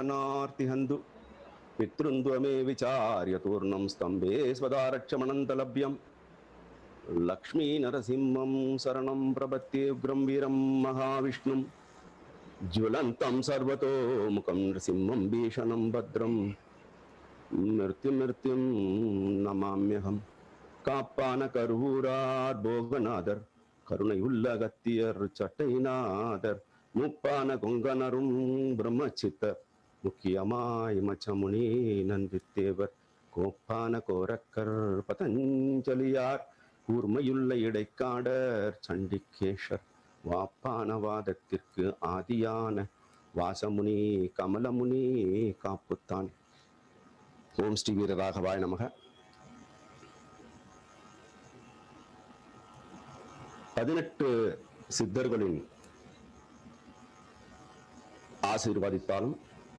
नार्तिहन्तु पितृन्द्वमे विचार्य तूर्णं स्तम्भे स्वदारक्षमणन्तलभ्यं लक्ष्मीनरसिंहं शरणं प्रपत्ये उग्रं वीरं महाविष्णुं ज्वलन्तं सर्वतोमुखं नृसिंहं भीषणं भद्रं मृत्युं नमाम्यहं காப்பான கருவூரார் போகநாதர் கருணையுள்ள அகத்தியர் சட்டைநாதர் முப்பான கொங்கனரும் பிரம்மச்சித்தர் முக்கியமாய் மச்சமுனி நந்தித்தேவர் கோப்பான கோரக்கர் பதஞ்சலியார் கூர்மையுள்ள இடைக்காடர் சண்டிகேஷர் வாப்பான வாதத்திற்கு ஆதியான வாசமுனி கமலமுனி காப்புத்தான். ஓம் ஸ்ரீ வீரராகவாய நமக. 18 சித்தர்களின் ஆசீர்வாதித்தாலும்